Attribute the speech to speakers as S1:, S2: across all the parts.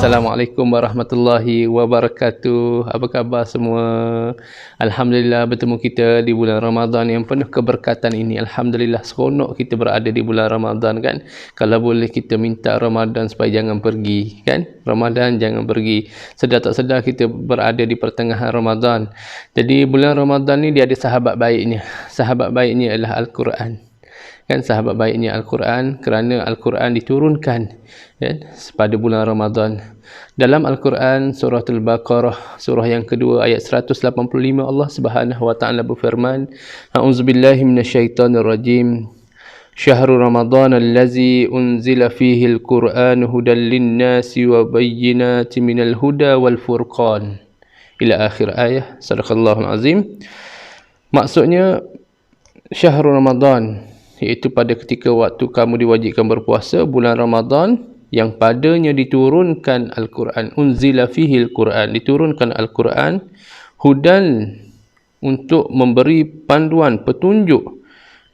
S1: Assalamualaikum warahmatullahi wabarakatuh. Apa khabar semua? Alhamdulillah bertemu kita di bulan Ramadan yang penuh keberkatan ini. Alhamdulillah seronok kita berada di bulan Ramadan kan. Kalau boleh kita minta Ramadan supaya jangan pergi kan. Ramadan jangan pergi. Sedar tak sedar kita berada di pertengahan Ramadan. Jadi bulan Ramadan ni dia ada sahabat baiknya. Sahabat baiknya adalah Al-Quran. Kan sahabat baiknya Al-Quran kerana Al-Quran diturunkan pada bulan Ramadan. Dalam Al-Quran surah Al-Baqarah surah yang kedua ayat 185 Allah Subhanahu wa taala berfirman, A'udzubillahi minasyaitonir rajim. Syahrul Ramadan allazi unzila fihi al-Qur'an hudan lin-nasi wa bayyinatin minal huda wal furqan. Ila akhir ayat. Sadaqallahul azim. Maksudnya Syahrul Ramadan iaitu pada ketika waktu kamu diwajibkan berpuasa bulan Ramadan yang padanya diturunkan Al-Quran, unzila fihi Al-Quran, diturunkan Al-Quran, hudan untuk memberi panduan, petunjuk,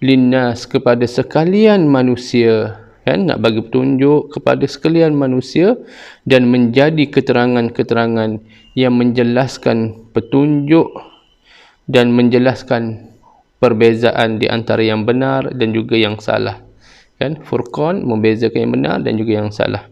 S1: linnas kepada sekalian manusia, kan? Nak bagi petunjuk kepada sekalian manusia dan menjadi keterangan-keterangan yang menjelaskan petunjuk dan menjelaskan perbezaan di antara yang benar dan juga yang salah. Kan? Furqan membezakan yang benar dan juga yang salah.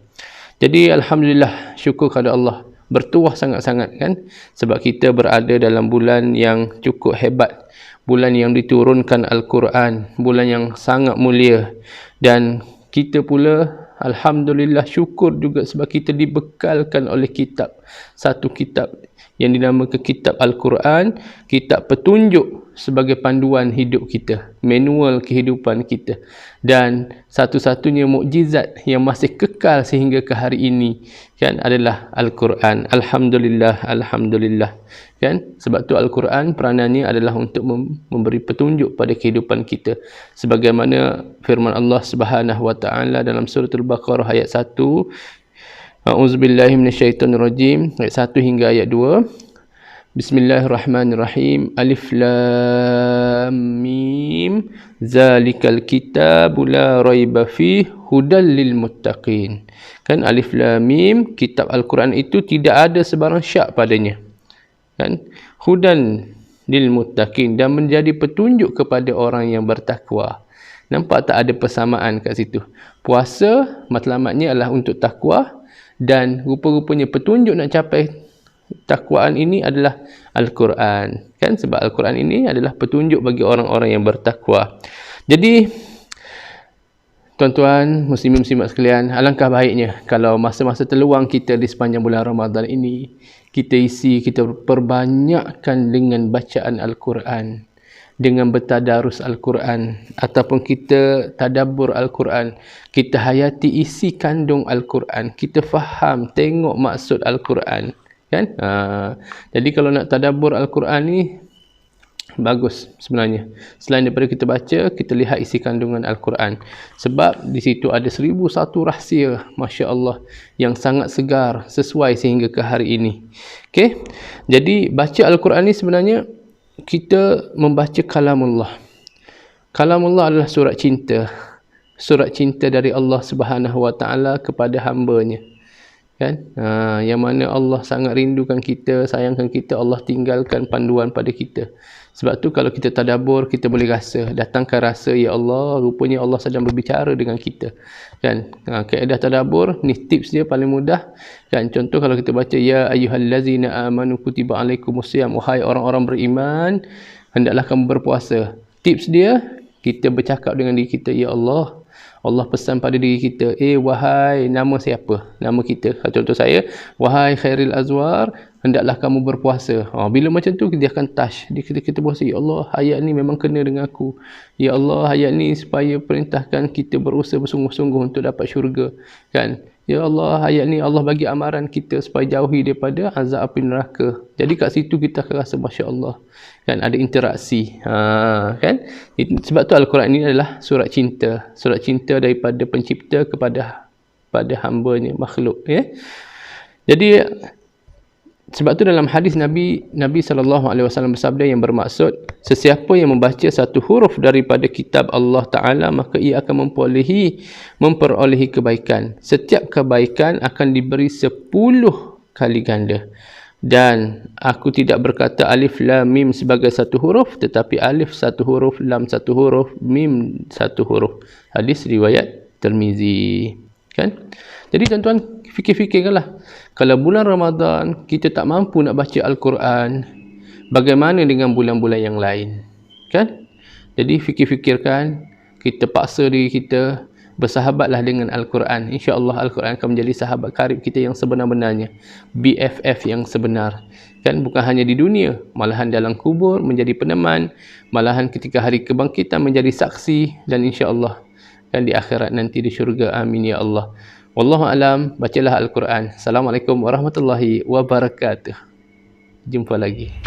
S1: Jadi alhamdulillah, syukur kepada Allah. Bertuah sangat-sangat kan? Sebab kita berada dalam bulan yang cukup hebat. Bulan yang diturunkan Al-Quran, bulan yang sangat mulia. Dan kita pula alhamdulillah syukur juga sebab kita dibekalkan oleh kitab. Satu kitab yang dinamakan kitab Al-Quran, kitab petunjuk sebagai panduan hidup kita, manual kehidupan kita, dan satu-satunya mukjizat yang masih kekal sehingga ke hari ini kan adalah Al-Quran. Alhamdulillah, alhamdulillah kan. Sebab tu Al-Quran peranannya adalah untuk memberi petunjuk pada kehidupan kita, sebagaimana firman Allah Subhanahu wa taala dalam surah Al-Baqarah ayat 1. A'udzubillahi minasyaitonirrajim ayat 1 hingga ayat 2. Bismillahirrahmanirrahim. Alif lam mim. Zalikal kitabu la raiba fih hudal lil muttaqin. Kan alif lam mim, kitab Al-Quran itu tidak ada sebarang syak padanya. Kan? Hudan lil muttaqin, dan menjadi petunjuk kepada orang yang bertakwa. Nampak tak ada persamaan kat situ? Puasa matlamatnya adalah untuk takwa, dan rupa-rupanya petunjuk nak capai takwaan ini adalah Al-Quran. Kan? Sebab Al-Quran ini adalah petunjuk bagi orang-orang yang bertakwa. Jadi tuan-tuan, muslimin-muslimat sekalian, alangkah baiknya kalau masa-masa terluang kita di sepanjang bulan Ramadan ini kita isi, kita perbanyakkan dengan bacaan Al-Quran, dengan bertadarus Al-Quran, ataupun kita tadabbur Al-Quran, kita hayati isi kandung Al-Quran, kita faham, tengok maksud Al-Quran. Kan? Jadi kalau nak tadabbur Al-Quran ni bagus sebenarnya. Selain daripada kita baca, kita lihat isi kandungan Al-Quran. Sebab di situ ada 1001 rahsia, Masya Allah, yang sangat segar, sesuai sehingga ke hari ini. Okay? Jadi baca Al-Quran ni sebenarnya kita membaca kalamullah. Kalamullah adalah surat cinta. Surat cinta dari Allah Subhanahu wa taala kepada hamba-Nya. Kan? Yang mana Allah sangat rindukan kita, sayangkan kita, Allah tinggalkan panduan pada kita. Sebab tu kalau kita tadabbur, kita boleh rasa, datangkan rasa, ya Allah, rupanya Allah sedang berbicara dengan kita. Kan? Kaedah tadabbur ni, tips dia paling mudah. Kan? Contoh kalau kita baca, ya ayyuhallazina amanu kutiba alaikumusiyam, wahai orang-orang beriman, hendaklah kamu berpuasa. Tips dia, kita bercakap dengan diri kita, ya Allah, Allah pesan pada diri kita, wahai, nama siapa? Nama kita. Contoh saya, wahai Khairil Azwar, hendaklah kamu berpuasa. Bila macam tu, dia akan touch. Kita puasa, ya Allah, ayat ni memang kena dengan aku. Ya Allah, ayat ni supaya perintahkan kita berusaha bersungguh-sungguh untuk dapat syurga. Kan? Ya Allah, ayat ni Allah bagi amaran kita supaya jauhi daripada azab api neraka. Jadi kat situ kita akan rasa Masya Allah. Kan? Ada interaksi. Kan? Sebab tu Al-Quran ini adalah surat cinta. Surat cinta daripada pencipta kepada hamba-Nya, makhluk. Ya? Jadi sebab tu dalam hadis Nabi SAW bersabda yang bermaksud, Sesiapa yang membaca satu huruf daripada kitab Allah Ta'ala, maka ia akan memperolehi kebaikan. Setiap kebaikan akan diberi 10 kali ganda. Dan aku tidak berkata alif lam mim sebagai satu huruf, tetapi alif satu huruf, lam satu huruf, mim satu huruf. Hadis riwayat Tirmizi. Kan? Jadi tuan-tuan, fikir-fikirkanlah. Kalau bulan Ramadan kita tak mampu nak baca Al-Quran, bagaimana dengan bulan-bulan yang lain? Kan? Jadi fikir-fikirkan, kita paksa diri kita, bersahabatlah dengan Al-Quran. InsyaAllah Al-Quran akan menjadi sahabat karib kita yang sebenar-benarnya. BFF yang sebenar. Kan? Bukan hanya di dunia, malahan dalam kubur menjadi peneman, malahan ketika hari kebangkitan menjadi saksi, dan insyaAllah kan di akhirat nanti di syurga. Amin ya Allah. Wallahu alam. Bacalah Al-Quran. Assalamualaikum warahmatullahi wabarakatuh. Jumpa lagi.